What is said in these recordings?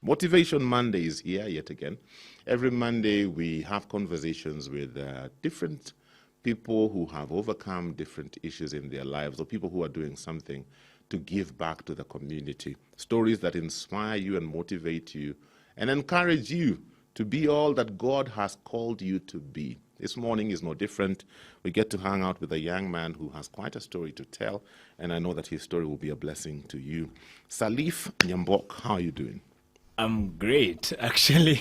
Motivation Monday is here yet again. Every Monday we have conversations with different people who have overcome different issues in their lives, or people who are doing something to give back to the community. Stories that inspire you and motivate you and encourage you to be all that God has called you to be. This morning is no different. We get to hang out with a young man who has quite a story to tell, and I know that his story will be a blessing to you. Saleef Nyambok, how are you doing? I'm great, actually.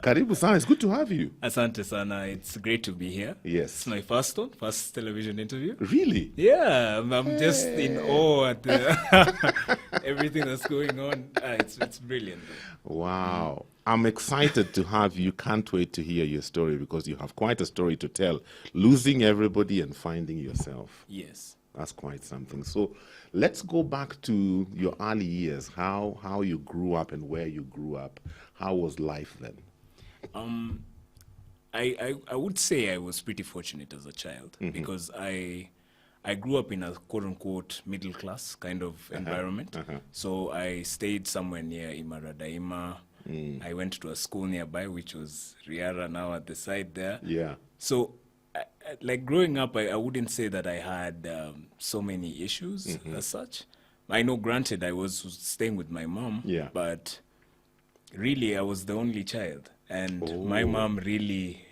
Karibu sana, it's good to have you. Asante sana, it's great to be here. Yes. It's my first television interview. Really? Yeah, I'm just in awe at the everything that's going on. It's brilliant. Wow. I'm excited to have you. Can't wait to hear your story because you have quite a story to tell. Losing everybody and finding yourself. Yes. That's quite something. So let's go back to your early years, how you grew up and where you grew up. How was life then? I would say I was pretty fortunate as a child because I grew up in a quote-unquote middle-class kind of environment. So I stayed somewhere near Imara Daima. I went to a school nearby, which was Riara now at the side there. Yeah. So like growing up, I wouldn't say that I had so many issues as such. I know, granted, I was staying with my mom, but really I was the only child. And my mom really,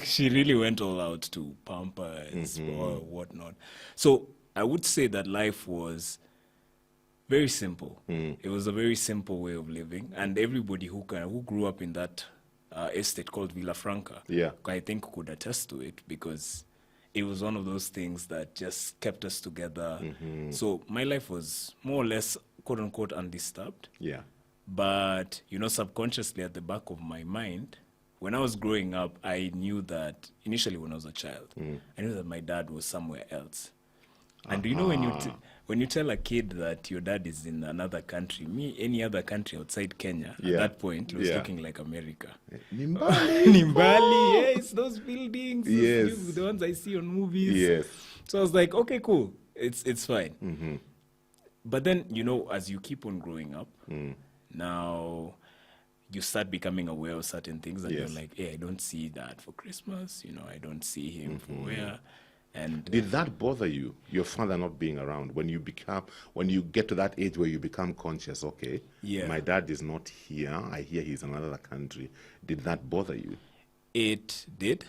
she really went all out to pamper or whatnot. So I would say that life was very simple. It was a very simple way of living. And everybody who grew up in that estate called Villa Franca, I think could attest to it because it was one of those things that just kept us together. So my life was more or less, quote unquote, undisturbed. Yeah. But, subconsciously at the back of my mind, when I was growing up, I knew that initially when I was a child, I knew that my dad was somewhere else. And when you tell a kid that your dad is in another country, any other country outside Kenya, at that point, it was looking like America. Nimbali, yes, those buildings, the ones I see on movies. Yes. So I was like, okay, cool, it's fine. But then, as you keep on growing up, now you start becoming aware of certain things, and you're like, hey, I don't see that for Christmas, I don't see him for where. And did that bother you, your father not being around, when you get to that age where you become conscious, okay, my dad is not here, I hear he's in another country. Did that bother you? It did.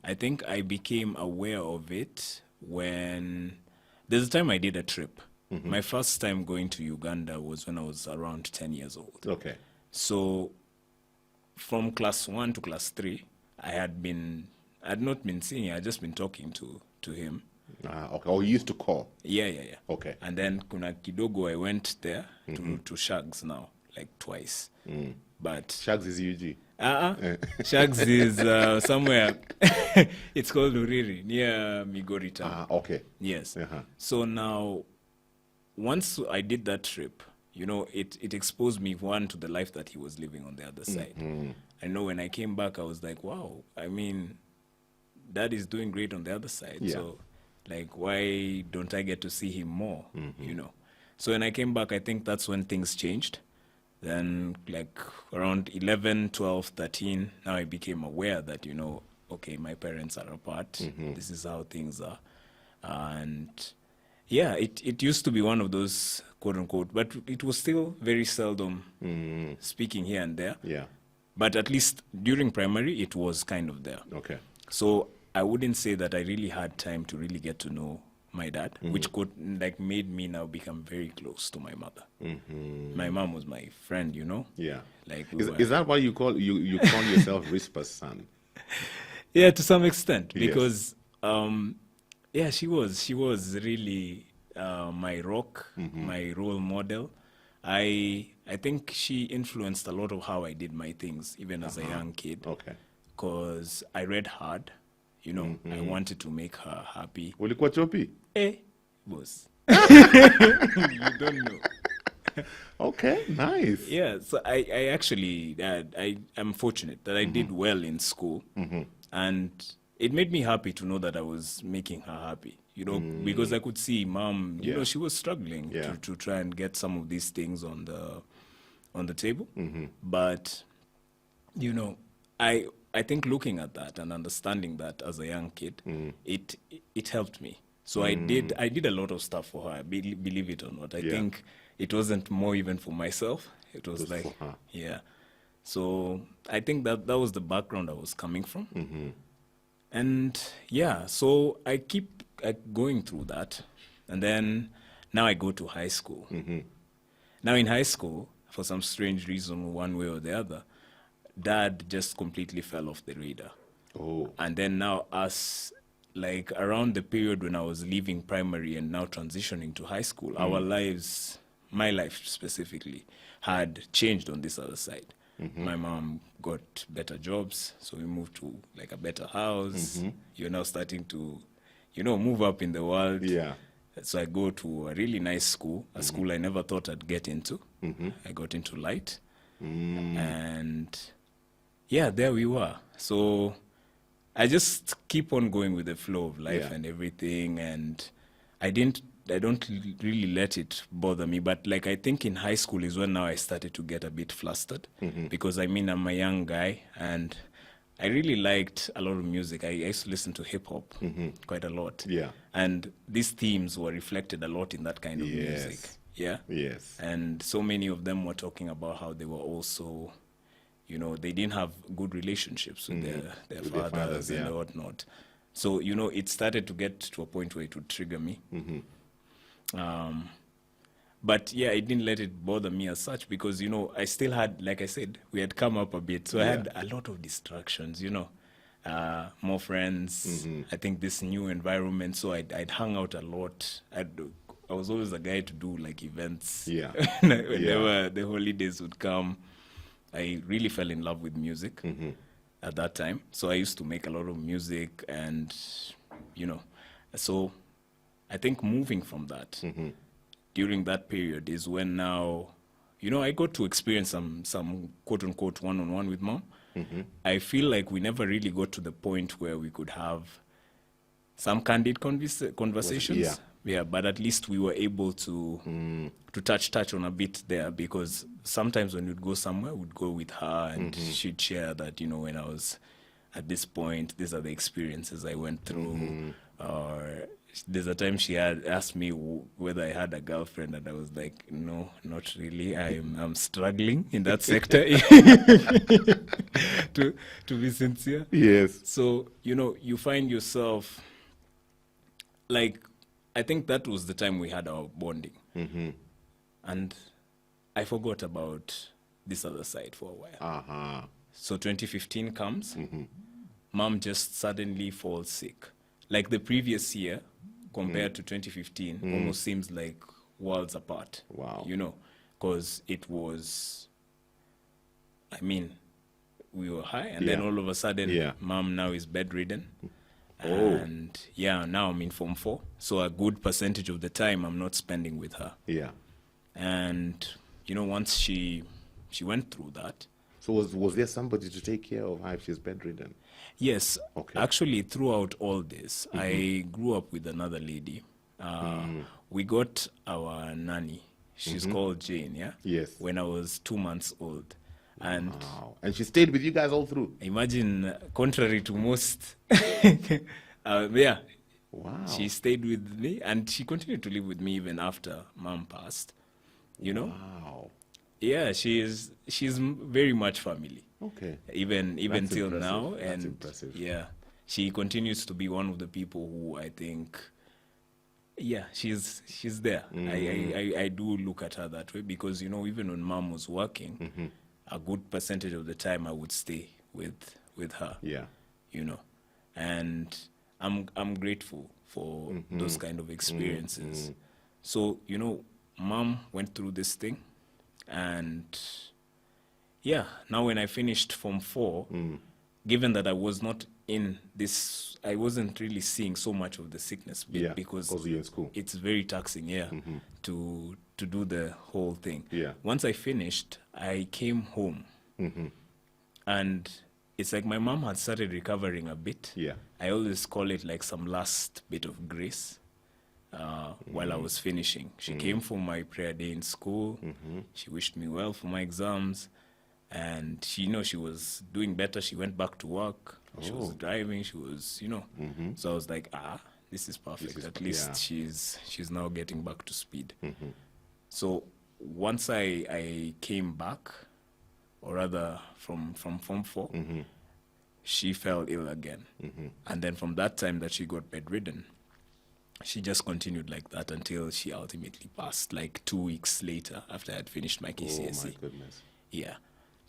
I think I became aware of it when there's a time I did a trip. My first time going to Uganda was when I was around 10 years old. Okay. So from class 1 to class 3, I had not been seeing him, I had just been talking to him. Okay. Or you used to call? Yeah. Okay. And then kuna kidogo I went there to Shags now, like twice. But Shags is UG? Shags is somewhere, it's called Uriri, near Migori town. Okay. Yes. So now, once I did that trip, it exposed me, one, to the life that he was living on the other side. I know when I came back, I was like, wow, I mean, Dad is doing great on the other side. So, why don't I get to see him more, So when I came back, I think that's when things changed. Then, around 11, 12, 13, now I became aware that, okay, my parents are apart. This is how things are. And yeah, it used to be one of those, quote unquote, but it was still very seldom speaking here and there. Yeah. But at least during primary, it was kind of there. Okay. So I wouldn't say that I really had time to really get to know my dad, which made me now become very close to my mother. My mom was my friend, Yeah. Is that why you call yourself Rispa's son? Yeah, to some extent, because she was really my rock, my role model. I think she influenced a lot of how I did my things, even as a young kid. Okay. Because I read hard, I wanted to make her happy. Ulikuwa chopi? Boss. You don't know. Okay, nice. Yeah, so I actually, I'm fortunate that I did well in school. And it made me happy to know that I was making her happy, because I could see Mom, she was struggling to try and get some of these things on on the table. But, you know, I think looking at that and understanding that as a young kid, it helped me. So I did a lot of stuff for her, believe it or not. I think it wasn't more even for myself. It was like, for her. yeah. So I think that was the background I was coming from. And yeah, so I keep going through that. And then now I go to high school. Now in high school, for some strange reason, one way or the other, Dad just completely fell off the radar. Oh. And then now like around the period when I was leaving primary and now transitioning to high school, our lives, my life specifically, had changed on this other side. My mom got better jobs, so we moved to like a better house. You're now starting to, move up in the world. Yeah. So I go to a really nice school, a school I never thought I'd get into. I got into Light. And yeah, there we were. So I just keep on going with the flow of life and everything. And I don't really let it bother me. But like, I think in high school is when now I started to get a bit flustered because I mean, I'm a young guy and I really liked a lot of music. I used to listen to hip hop quite a lot. Yeah. And these themes were reflected a lot in that kind of music. Yeah. Yes. And so many of them were talking about how they were also, they didn't have good relationships with their fathers and whatnot. So, it started to get to a point where it would trigger me. But yeah, it didn't let it bother me as such because, I still had, like I said, we had come up a bit. So I had a lot of distractions, more friends. I think this new environment. So I'd hung out a lot. I was always a guy to do like events. Yeah. Whenever the holidays would come, I really fell in love with music at that time. So I used to make a lot of music and, so I think moving from that during that period is when now, I got to experience some quote unquote one-on-one with Mom. I feel like we never really got to the point where we could have some candid conversations. Yeah, but at least we were able to touch on a bit there because sometimes when we'd go somewhere, we'd go with her and she'd share that, when I was at this point, these are the experiences I went through. Or there's a time she had asked me whether I had a girlfriend and I was like, no, not really. I'm struggling in that sector to be sincere. Yes. So, you find yourself like, I think that was the time we had our bonding. And I forgot about this other side for a while. So 2015 comes. Mom just suddenly falls sick. Like the previous year, compared to 2015, almost seems like worlds apart. Wow. Because it was, we were high, and then all of a sudden, Mom now is bedridden. And now I'm in Form 4. So a good percentage of the time I'm not spending with her. Yeah. And, once she went through that. So was there somebody to take care of her if she's bedridden? Yes. Okay. Actually, throughout all this, I grew up with another lady. We got our nanny. She's called Jane, yeah? Yes. When I was 2 months old. And wow. And she stayed with you guys all through? Imagine, contrary to most, Wow. She stayed with me, and she continued to live with me even after Mom passed. Wow. Yeah, she's very much family. Okay. Even till impressive. now, That's and impressive. Yeah, she continues to be one of the people who I think. Yeah, she's there. I do look at her that way because even when Mom was working, a good percentage of the time I would stay with her. Yeah. And I'm grateful for those kind of experiences. So Mom went through this thing, and now when I finished Form 4, given that I was not in this, I wasn't really seeing so much of the sickness because you're in school. It's very taxing, to do the whole thing. Yeah. Once I finished, I came home, and it's like my mom had started recovering a bit. Yeah. I always call it like some last bit of grace. while I was finishing. She came for my prayer day in school. She wished me well for my exams. And she, she was doing better. She went back to work. She was driving. She was, So I was like, this is perfect. At least she's now getting back to speed. So once I came back, or rather from Form 4, she fell ill again. And then from that time that she got bedridden, she just continued like that until she ultimately passed, like 2 weeks later after I had finished my KCSE. Oh, my goodness. Yeah.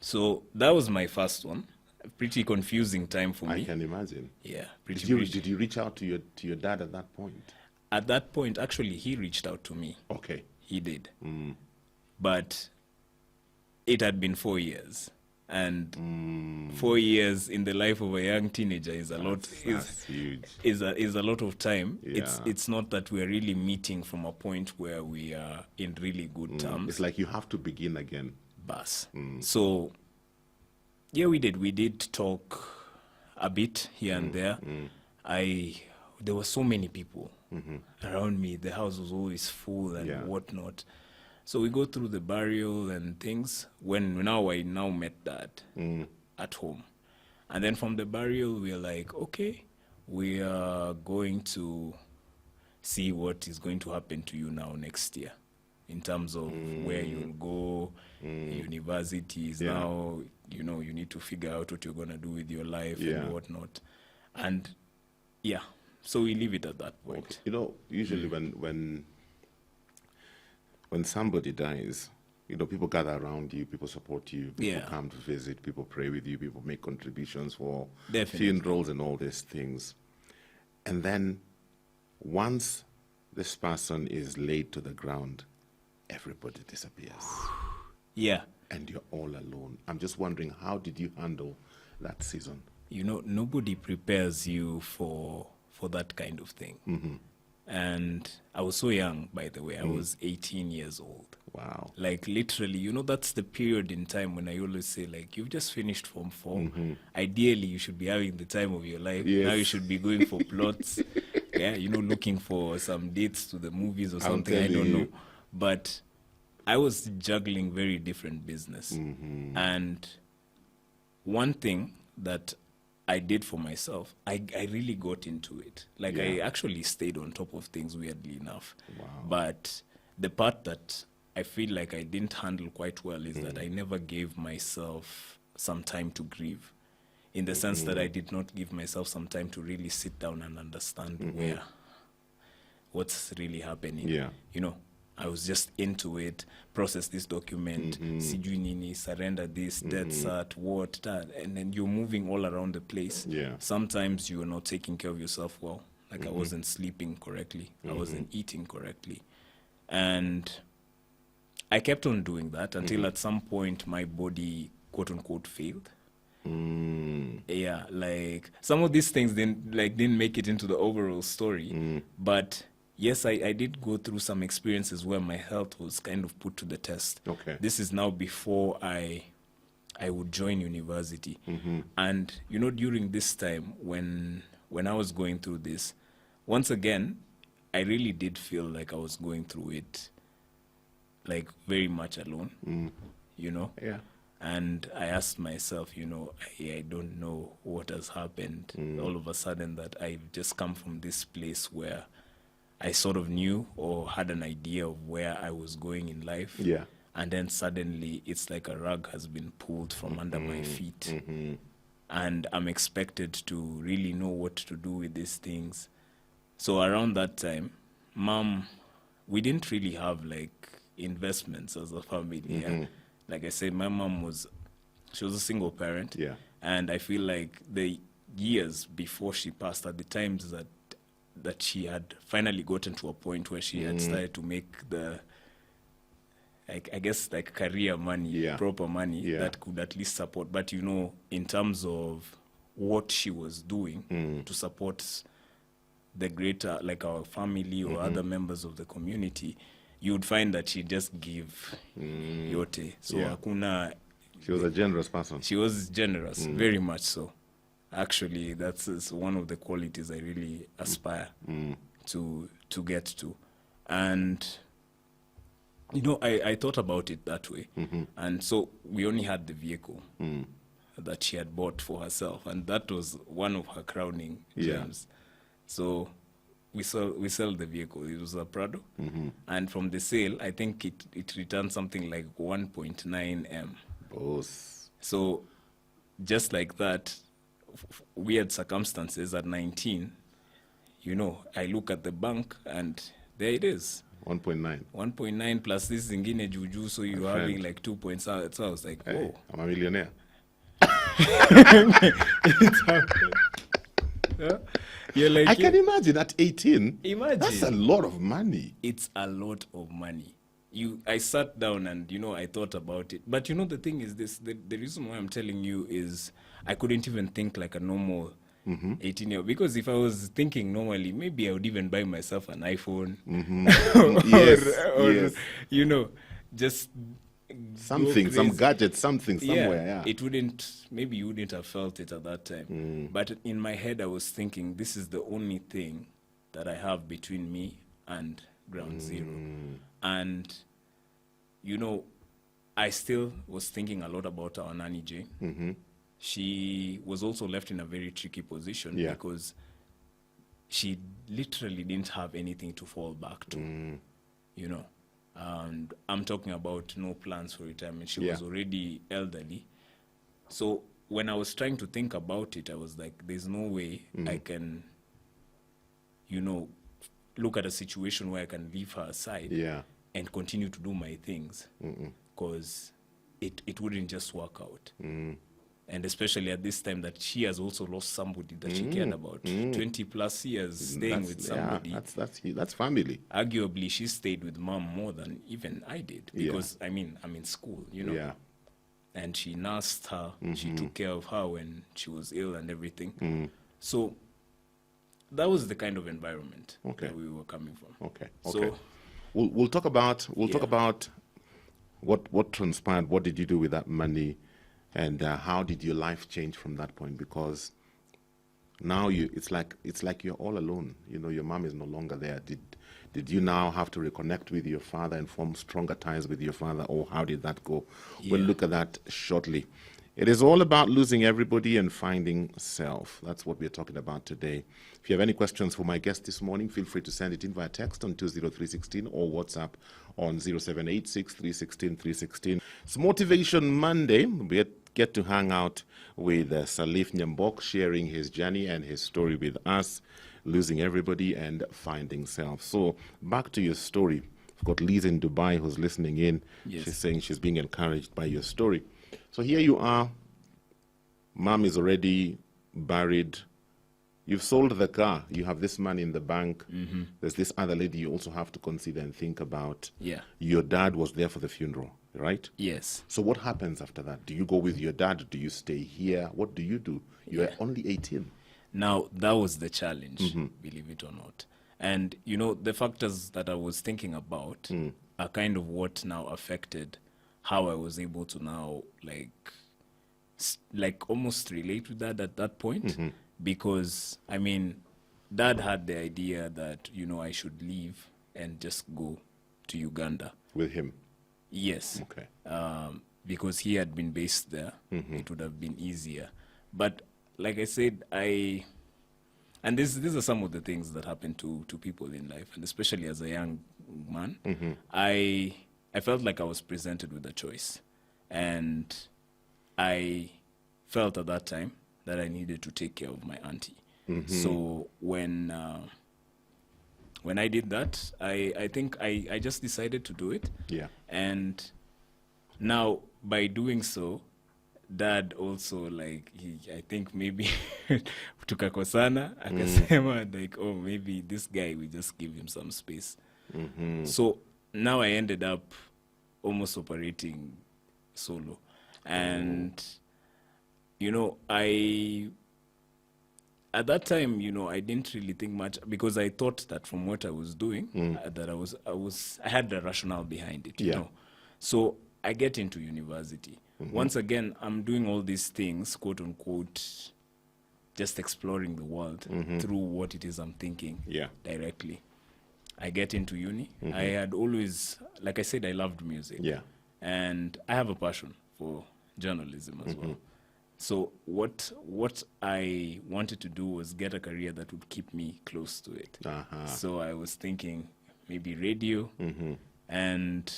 So that was my first one. A pretty confusing time for me. I can imagine. Yeah. Did you reach out to your dad at that point? At that point, actually, he reached out to me. Okay. He did. But it had been 4 years. And 4 years in the life of a young teenager is a lot. That's huge. Is a lot of time. Yeah. It's not that we're really meeting from a point where we are in really good terms. It's like you have to begin again. Bus. So yeah, we did talk a bit here and there. There were so many people around me. The house was always full and whatnot. So we go through the burial and things. I now met Dad at home. And then from the burial, we're like, okay, we are going to see what is going to happen to you now next year in terms of where you'll go, universities. Now, you need to figure out what you're going to do with your life and whatnot. And so we leave it at that point. Okay. Usually when somebody dies, people gather around you, people support you, people come to visit, people pray with you, people make contributions for funerals and all these things. And then once this person is laid to the ground, everybody disappears. Yeah. And you're all alone. I'm just wondering, how did you handle that season? Nobody prepares you for that kind of thing. And I was so young, by the way. I was 18 years old. Wow. Like, literally, that's the period in time when I always say, like, you've just finished Form 4. Ideally, you should be having the time of your life. Yes. Now you should be going for plots. Looking for some dates to the movies or something. I don't know. But I was juggling very different business. And one thing that I did for myself, I really got into it. Like, I actually stayed on top of things, weirdly enough. Wow. But the part that I feel like I didn't handle quite well is that I never gave myself some time to grieve, in the sense that I did not give myself some time to really sit down and understand what's really happening. Yeah. I was just into it, process this document, sijui nini, surrender this, death cert, what, that, and then you're moving all around the place. Yeah. Sometimes you're not taking care of yourself well. Like I wasn't sleeping correctly. I wasn't eating correctly. And I kept on doing that until at some point my body, quote unquote, failed. Yeah, like some of these things didn't make it into the overall story. But yes, I did go through some experiences where my health was kind of put to the test. Okay. This is now before I would join university. And, during this time when I was going through this, once again, I really did feel like I was going through it, like, very much alone, Yeah. And I asked myself, I don't know what has happened all of a sudden, that I've just come from this place where I sort of knew or had an idea of where I was going in life. Yeah. And then suddenly it's like a rug has been pulled from under my feet. And I'm expected to really know what to do with these things. So around that time, Mom, we didn't really have like investments as a family. Yeah? Like I said, my mom she was a single parent. Yeah. And I feel like the years before she passed, at the times that she had finally gotten to a point where she had started to make the, like, I guess, like, career money, proper money that could at least support. But, in terms of what she was doing to support the greater, like, our family or other members of the community, you would find that she just give yote. So hakuna. She was a generous person. She was generous, very much so. Actually, that's one of the qualities I really aspire to get to. And I thought about it that way. And so we only had the vehicle that she had bought for herself, and that was one of her crowning gems. So we sell the vehicle. It was a Prado, and from the sale, I think it returned something like 1.9 M. Boss. So just like that, weird circumstances at 19, I look at the bank and there it is. 1.9. 1.9 plus this zingine juju, so you're having like 2 points. So I was like, hey, I'm a millionaire. You're like, I can imagine at 18. Imagine. That's a lot of money. It's a lot of money. I sat down and, I thought about it. But, the thing is this, the reason why I'm telling you is I couldn't even think like a normal 18-year-old. Because if I was thinking normally, maybe I would even buy myself an iPhone. Yes. Just something, some gadget, something, somewhere, maybe you wouldn't have felt it at that time. But in my head, I was thinking, this is the only thing that I have between me and ground zero. And, I still was thinking a lot about our nanny Jane. She was also left in a very tricky position because she literally didn't have anything to fall back to, And I'm talking about no plans for retirement. She was already elderly. So when I was trying to think about it, I was like, there's no way I can, look at a situation where I can leave her aside and continue to do my things, because it wouldn't just work out. And especially at this time that she has also lost somebody that she cared about. 20 plus years staying with somebody. Yeah, that's family. Arguably, she stayed with mom more than even I did, because I'm in school, Yeah. And she nursed her. She took care of her when she was ill and everything. So that was the kind of environment that we were coming from. Okay. So we'll talk about talk about what transpired. What did you do with that money? And how did your life change from that point? Because now it's like you're all alone. Your mom is no longer there. Did you now have to reconnect with your father and form stronger ties with your father, or how did that go? We'll look at that shortly. It is all about losing everybody and finding self. That's what we're talking about today. If you have any questions for my guest this morning, feel free to send it in via text on 20316 or WhatsApp on 0786316316. It's Motivation Monday. We get to hang out with Saleef Nyambok, sharing his journey and his story with us, losing everybody and finding self. So back to your story. I've got Liz in Dubai who's listening in. Yes. She's saying she's being encouraged by your story. So here you are. Mom is already buried. You've sold the car. You have this money in the bank. There's this other lady you also have to consider and think about. Yeah. Your dad was there for the funeral, right? Yes. So what happens after that? Do you go with your dad? Do you stay here? What do you do? You're only 18. Now, that was the challenge, believe it or not. And, the factors that I was thinking about are kind of what now affected how I was able to now, like almost relate with that at that point. Because, Dad had the idea that, I should leave and just go to Uganda. With him? Yes. Okay. Because he had been based there. It would have been easier. But like I said, and these are some of the things that happen to people in life, and especially as a young man, I felt like I was presented with a choice. And I felt at that time that I needed to take care of my auntie. So when I did that, I think I just decided to do it. Yeah. And now, by doing so, Dad also, I think maybe tukakosana, akasema, maybe this guy, we just give him some space. So now I ended up almost operating solo. And, at that time, I didn't really think much, because I thought that from what I was doing, that I had the rationale behind it, you know. So I get into university. Once again, I'm doing all these things, quote unquote, just exploring the world through what it is I'm thinking directly. I get into uni. I had always, like I said, I loved music. Yeah. And I have a passion for journalism as well. So what I wanted to do was get a career that would keep me close to it. So I was thinking maybe radio, and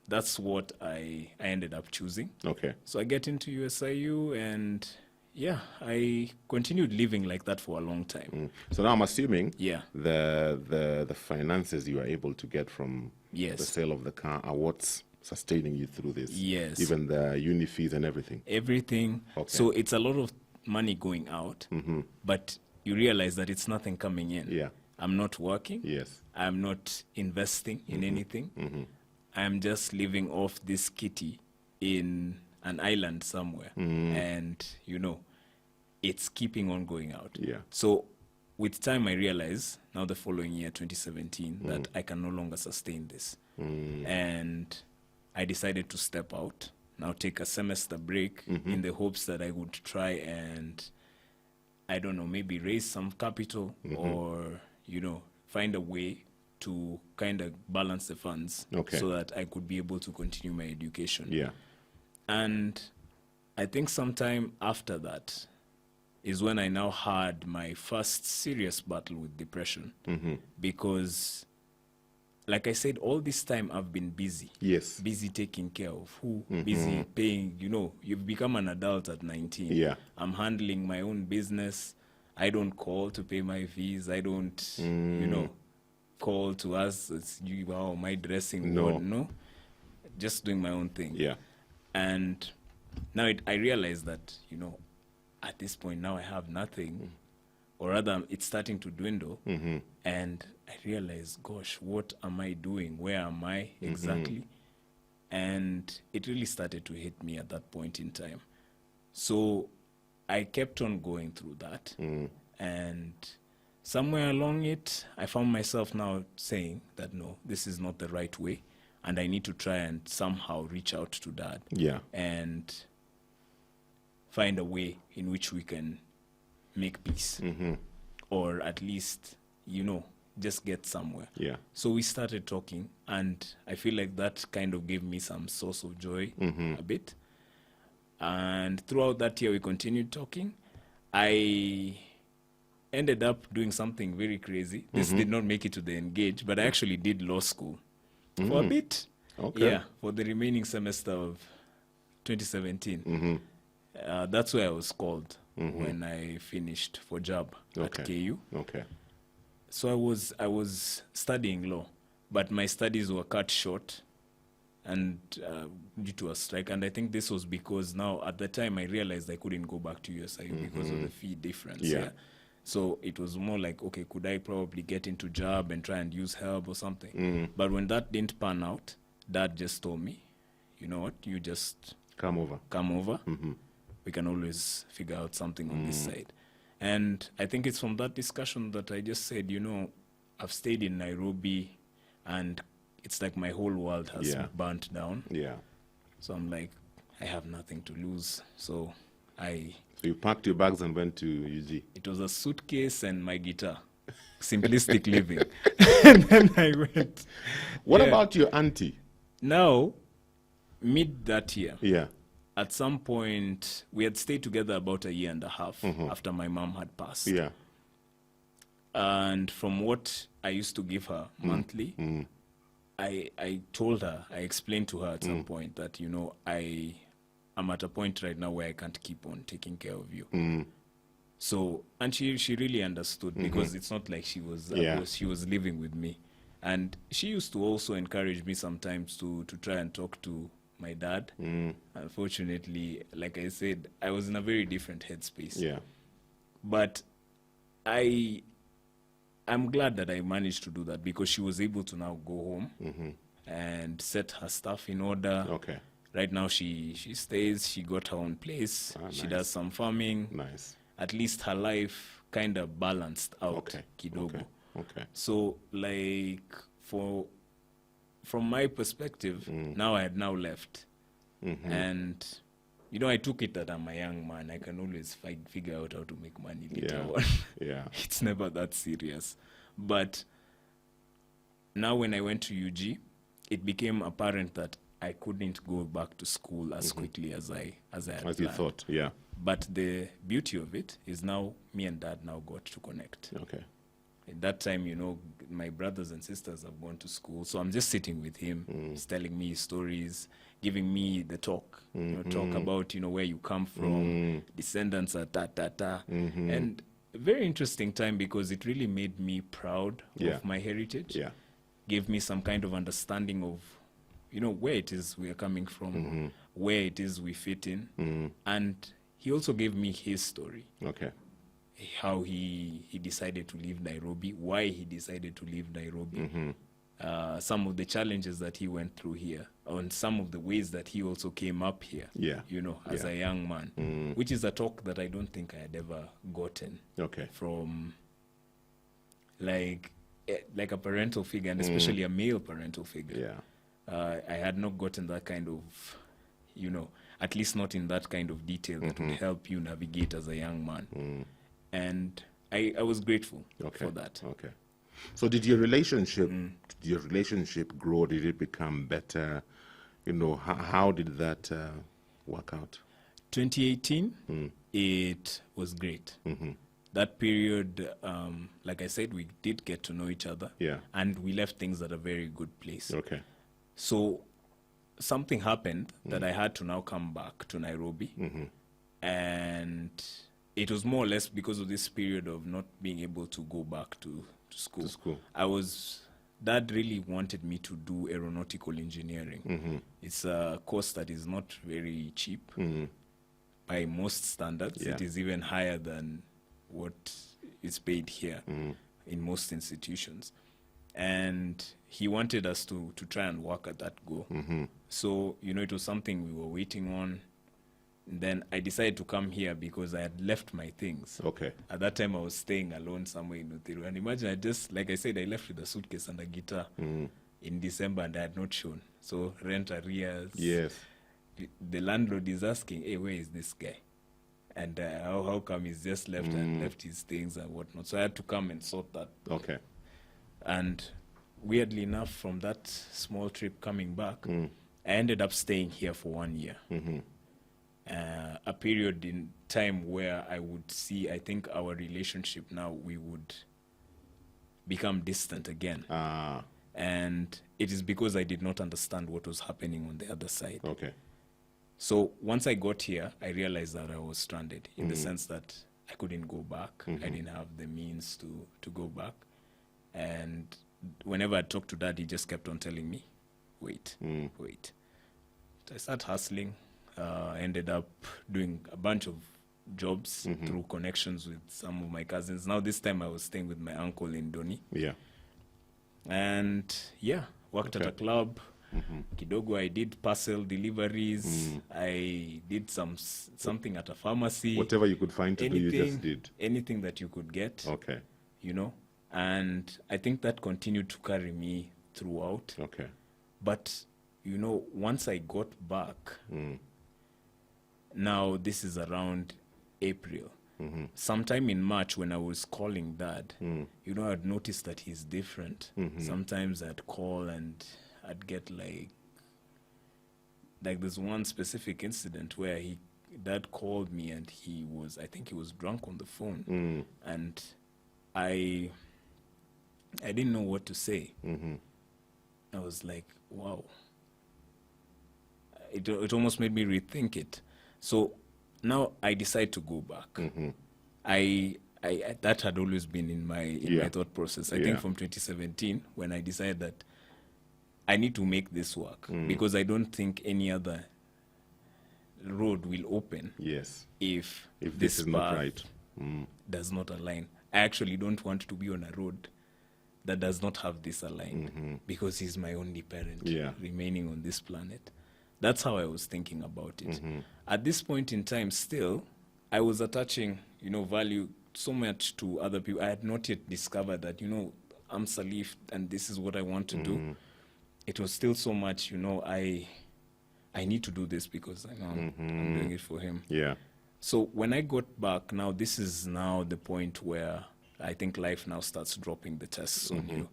that's what I ended up choosing. Okay. So I get into USIU, and yeah, I continued living like that for a long time. So now I'm assuming the finances you are able to get from the sale of the car are what's sustaining you through this. Yes. Even the uni fees and everything. Everything. Okay. So it's a lot of money going out, but you realize that it's nothing coming in. Yeah. I'm not working. Yes. I'm not investing in anything. I'm just living off this kitty in an island somewhere. And, you know, it's keeping on going out. Yeah. So with time, I realized, now the following year, 2017, that I can no longer sustain this. And I decided to step out, now take a semester break in the hopes that I would try and, I don't know, maybe raise some capital or, you know, find a way to kind of balance the funds so that I could be able to continue my education. Yeah. And I think sometime after that is when I now had my first serious battle with depression because, like I said, all this time I've been busy. Yes. Busy taking care of who, busy paying, you know, you've become an adult at 19. Yeah. I'm handling my own business. I don't call to pay my fees. I don't, you know, call to ask, how am I dressing? No. Just doing my own thing. Yeah. And now I realize that, you know, at this point now I have nothing, or rather it's starting to dwindle. And I realize, gosh, what am I doing? Where am I exactly? And it really started to hit me at that point in time. So I kept on going through that. And somewhere along it, I found myself now saying that, no, this is not the right way. And I need to try and somehow reach out to Dad. Yeah. And find a way in which we can make peace. Or at least, you know, just get somewhere. Yeah. So we started talking, and I feel like that kind of gave me some source of joy a bit. And throughout that year, we continued talking. I ended up doing something very crazy. This did not make it to the Engage, but I actually did law school for a bit. Okay. Yeah, for the remaining semester of 2017. That's where I was called when I finished for job at KU. Okay. So I was studying law, but my studies were cut short, and due to a strike. And I think this was because now at the time I realized I couldn't go back to USIU because of the fee difference. Yeah. So it was more like, okay, could I probably get into job and try and use help or something? But when that didn't pan out, Dad just told me, you know what, you just come over. We can always figure out something on this side. And I think it's from that discussion that I just said, you know, I've stayed in Nairobi and it's like my whole world has burnt down. Yeah. So I'm like, I have nothing to lose. So you packed your bags and went to UG? It was a suitcase and my guitar. Simplistic living. And then I went. What about your auntie? Now, mid that year. Yeah. At some point, we had stayed together about a year and a half after my mom had passed. Yeah. And from what I used to give her monthly, I told her, I explained to her at some point that, you know, I'm at a point right now where I can't keep on taking care of you. So, and she really understood because it's not like she was living with me. And she used to also encourage me sometimes to try and talk to my dad. Unfortunately, like I said, I was in a very different headspace. Yeah. But I'm glad that I managed to do that because she was able to now go home and set her stuff in order. Okay. Right now she stays, she got her own place, she does some farming. Nice. At least her life kind of balanced out kidogo. Okay. So like from my perspective, now I had now left. And you know, I took it that I'm a young man. I can always figure out how to make money later on. Yeah. It's never that serious. But now when I went to UG, it became apparent that I couldn't go back to school as quickly as I had As you thought, yeah. But the beauty of it is now me and Dad now got to connect. Okay. At that time, you know, my brothers and sisters have gone to school, so I'm just sitting with him. He's telling me stories, giving me the talk, you know, talk about, you know, where you come from, descendants are ta. And a very interesting time because it really made me proud of my heritage. Yeah. Gave me some kind of understanding of, you know, where it is we are coming from, where it is we fit in. And he also gave me his story. Okay. How he decided to leave Nairobi, why he decided to leave Nairobi, some of the challenges that he went through here, and some of the ways that he also came up here, you know, as a young man, which is a talk that I don't think I had ever gotten from like a parental figure, and especially a male parental figure. I had not gotten that kind of, you know, at least not in that kind of detail that would help you navigate as a young man. And I was grateful for that. Okay. So did your relationship grow? Did it become better? You know, how did that work out? 2018, it was great. That period, like I said, we did get to know each other. And we left things at a very good place. Okay. So something happened that I had to now come back to Nairobi. And it was more or less because of this period of not being able to go back to school. Dad really wanted me to do aeronautical engineering. It's a course that is not very cheap by most standards. It is even higher than what is paid here in most institutions. And he wanted us to try and work at that goal. So, you know, it was something we were waiting on. Then I decided to come here because I had left my things. Okay. At that time, I was staying alone somewhere in Uthiru. And imagine, like I said, I left with a suitcase and a guitar in December, and I had not shown. So rent arrears. Yes. The landlord is asking, hey, where is this guy? And how come he's just left and left his things and whatnot? So I had to come and sort that. Okay. And weirdly enough, from that small trip coming back, I ended up staying here for 1 year. A period in time where I would see, I think, our relationship now, we would become distant again. And it is because I did not understand what was happening on the other side. Okay. So once I got here, I realized that I was stranded in the sense that I couldn't go back. I didn't have the means to go back. And whenever I talked to Dad, he just kept on telling me, wait. So I started hustling. Ended up doing a bunch of jobs through connections with some of my cousins. Now this time I was staying with my uncle in Doni. And worked at a club. Kidogo, I did parcel deliveries. I did something at a pharmacy. Whatever you could find to do, you just did. Anything that you could get. Okay. You know, and I think that continued to carry me throughout. Okay. But, you know, once I got back, now this is around April. Sometime in March when I was calling Dad, you know, I'd noticed that he's different. Sometimes I'd call and I'd get like there's one specific incident where Dad called me and I think he was drunk on the phone. And I didn't know what to say. I was like, wow. It almost made me rethink it. So now I decide to go back. I that had always been in my thought process. I think from 2017 when I decided that I need to make this work because I don't think any other road will open. If this is not right, does not align. I actually don't want to be on a road that does not have this aligned because he's my only parent remaining on this planet. That's how I was thinking about it. At this point in time, still, I was attaching, you know, value so much to other people. I had not yet discovered that, you know, I'm Saleef and this is what I want to do. It was still so much, you know, I I need to do this because I know I'm doing it for him. Yeah. So when I got back, now this is now the point where I think life now starts dropping the tests on you,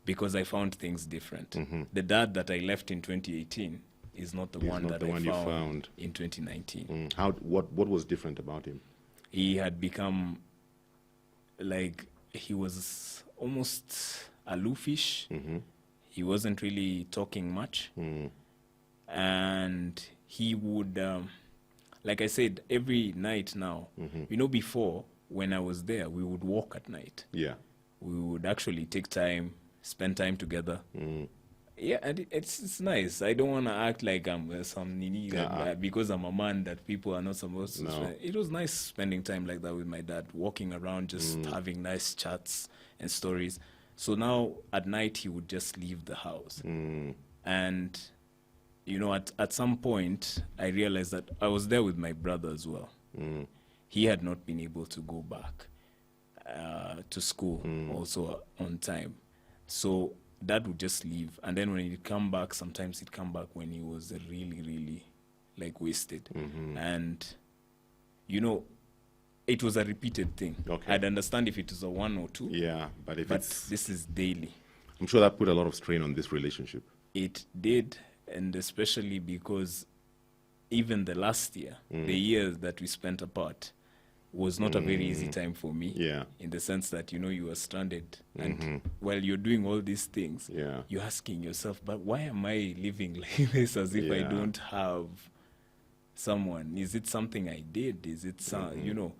because I found things different. The dad that I left in 2018 is not the one that I found in 2019. What was different about him? He had become like, he was almost aloofish. He wasn't really talking much. And he would, like I said, every night now, you know, before, when I was there, we would walk at night. Yeah. We would actually take time, spend time together. Yeah, and it's nice. I don't want to act like I'm some nini because I'm a man that people are not supposed to. No. It was nice spending time like that with my dad, walking around, just having nice chats and stories. So now at night he would just leave the house. And, you know, at some point I realized that I was there with my brother as well. He had not been able to go back to school also on time. So Dad would just leave, and then when he'd come back, sometimes he'd come back when he was really, really like wasted. And, you know, it was a repeated thing. Okay. I'd understand if it was a 1 or 2. Yeah, but this is daily. I'm sure that put a lot of strain on this relationship. It did, and especially because even the last year, the years that we spent apart, was not a very easy time for me. Yeah. In the sense that, you know, you were stranded, and while you're doing all these things, you're asking yourself, but why am I living like this as if I don't have someone? Is it something I did? Is it you know?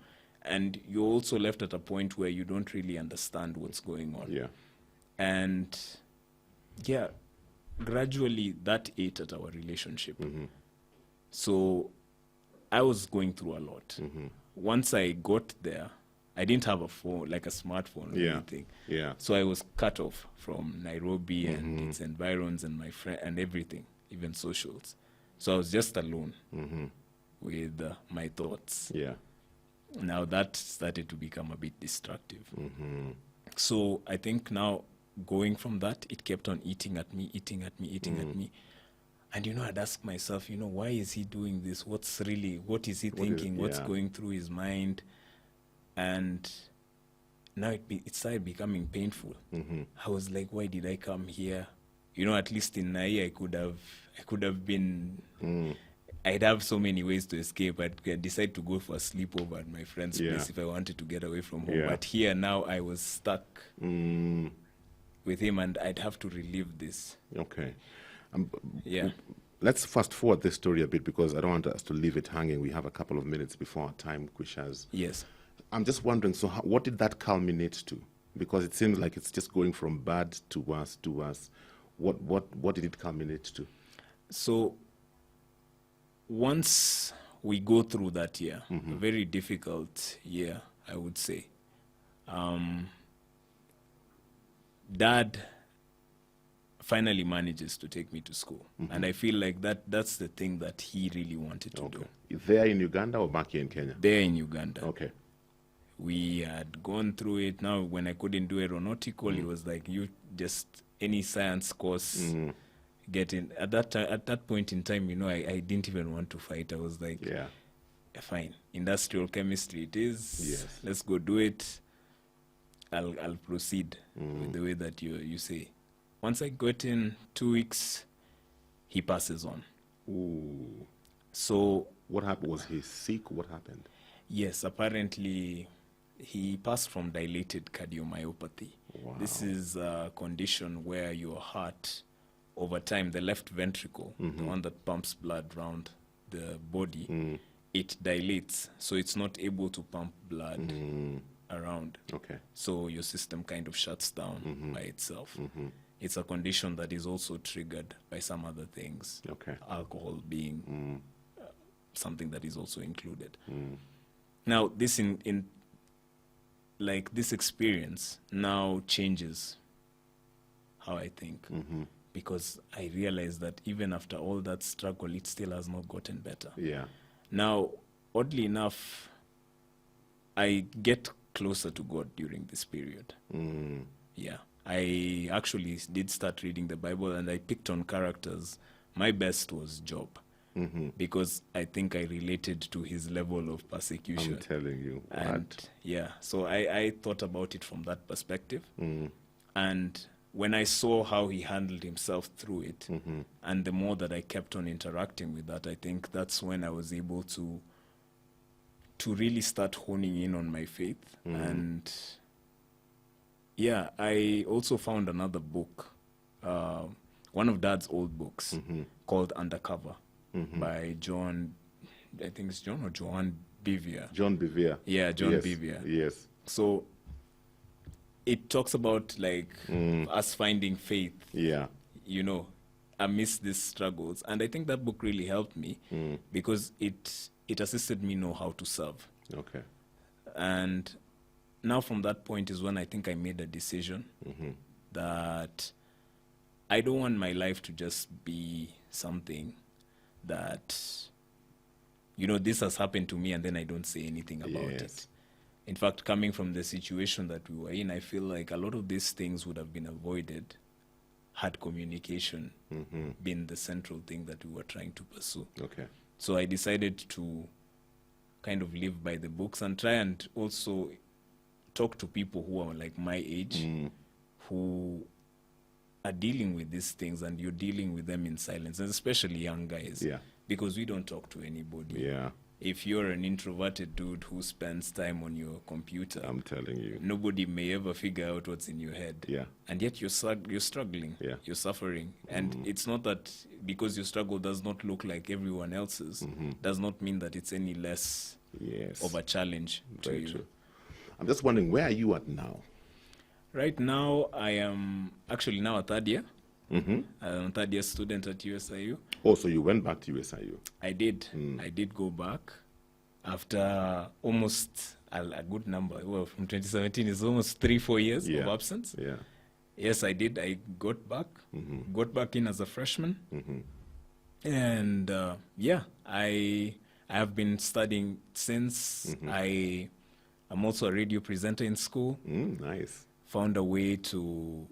And you're also left at a point where you don't really understand what's going on. Yeah. And yeah, gradually that ate at our relationship. So I was going through a lot. Once I got there, I didn't have a phone, like a smartphone or anything. Yeah. So I was cut off from Nairobi and its environs and my friend and everything, even socials. So I was just alone with my thoughts. Yeah. Now that started to become a bit destructive. So I think now, going from that, it kept on eating at me. And, you know, I'd ask myself, you know, why is he doing this? What is he thinking? What's going through his mind? And now it started becoming painful. I was like, why did I come here? You know, at least in Nai, I could have been, I'd have so many ways to escape. I'd decide to go for a sleepover at my friend's place if I wanted to get away from home. But here now I was stuck with him, and I'd have to relive this. Okay. Yeah. Let's fast forward this story a bit, because I don't want us to leave it hanging. We have a couple of minutes before our time, Quishas. Yes. I'm just wondering, so what did that culminate to? Because it seems like it's just going from bad to worse to worse. What did it culminate to? So once we go through that year, a very difficult year, I would say, Dad finally manages to take me to school. And I feel like that's the thing that he really wanted to do. There in Uganda or back here in Kenya? There in Uganda. Okay. We had gone through it. Now, when I couldn't do aeronautical, it was like, you just, any science course, get in. At that point in time, you know, I didn't even want to fight. I was like, fine, industrial chemistry it is. Yes. Let's go do it. I'll proceed with the way that you say. Once I got in 2 weeks, he passes on. Ooh. So what happened? Was he sick? What happened? Yes, apparently he passed from dilated cardiomyopathy. Wow. This is a condition where your heart, over time, the left ventricle, the one that pumps blood around the body, it dilates, so it's not able to pump blood around. Okay. So your system kind of shuts down by itself. It's a condition that is also triggered by some other things. Okay. Alcohol being something that is also included. Now, this this experience now changes how I think, because I realize that even after all that struggle, it still has not gotten better. Yeah. Now, oddly enough, I get closer to God during this period. Yeah. I actually did start reading the Bible, and I picked on characters my best was Job. Because I think I related to his level of persecution. I'm telling you. And yeah, so I thought about it from that perspective. And when I saw how he handled himself through it, and the more that I kept on interacting with that, I think that's when I was able to really start honing in on my faith. And yeah, I also found another book, one of Dad's old books, called Undercover, by John, I think it's John or Joan Bevere. John Bevere. Yeah, John Bevere. Yes. So it talks about like us finding faith, you know, amidst these struggles. And I think that book really helped me because it assisted me know how to serve. Okay. And now from that point is when I think I made a decision that I don't want my life to just be something that, you know, this has happened to me and then I don't say anything about it. In fact, coming from the situation that we were in, I feel like a lot of these things would have been avoided had communication been the central thing that we were trying to pursue. Okay. So I decided to kind of live by the books and try and also talk to people who are like my age, who are dealing with these things, and you're dealing with them in silence, and especially young guys, because we don't talk to anybody. If you're an introverted dude who spends time on your computer, I'm telling you, nobody may ever figure out what's in your head. And yet you're struggling, you're suffering. And it's not that because your struggle does not look like everyone else's, does not mean that it's any less of a challenge to you. True. I'm just wondering, where are you at now? Right now, I am actually now a third year. I'm a third year student at USIU. Oh, so you went back to USIU? I did. I did go back after almost a good number. Well, from 2017, it's almost 3-4 years of absence. Yes, I did. I got back. Got back in as a freshman. And I have been studying since. I'm also a radio presenter in school. Nice. Found a way to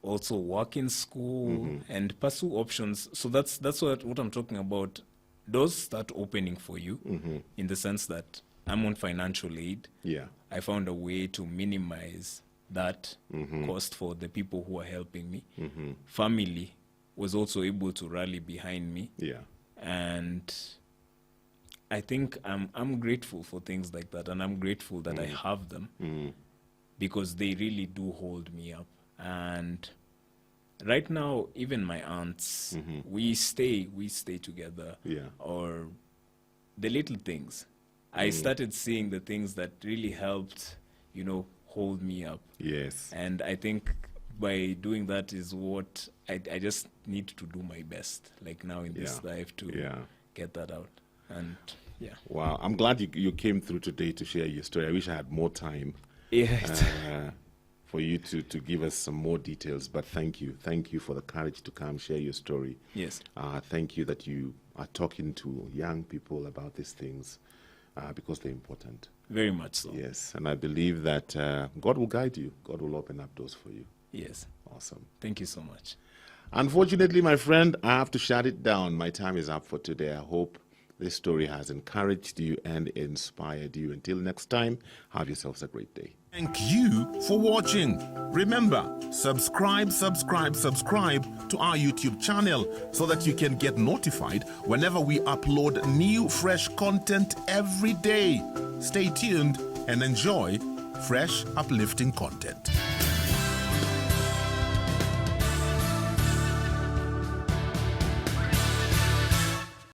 also work in school and pursue options. So that's what I'm talking about. Doors start opening for you in the sense that I'm on financial aid. I found a way to minimize that cost for the people who are helping me. Family was also able to rally behind me. And I think I'm grateful for things like that, and I'm grateful that I have them because they really do hold me up. And right now, even my aunts, we stay together. Or the little things. I started seeing the things that really helped, you know, hold me up. And I think by doing that is what I just need to do my best, like now in this life, to get that out. And wow, I'm glad you came through today to share your story. I wish I had more time. For you to give us some more details, but thank you for the courage to come share your story. Thank you that you are talking to young people about these things because they're important. Very much so. Yes, and I believe that God will guide you. God will open up doors for you. Awesome. Thank you so much. Unfortunately, my friend, I have to shut it down. My time is up for today. I hope this story has encouraged you and inspired you. Until next time, have yourselves a great day. Thank you for watching. Remember, subscribe to our YouTube channel so that you can get notified whenever we upload new fresh content every day. Stay tuned and enjoy fresh, uplifting content.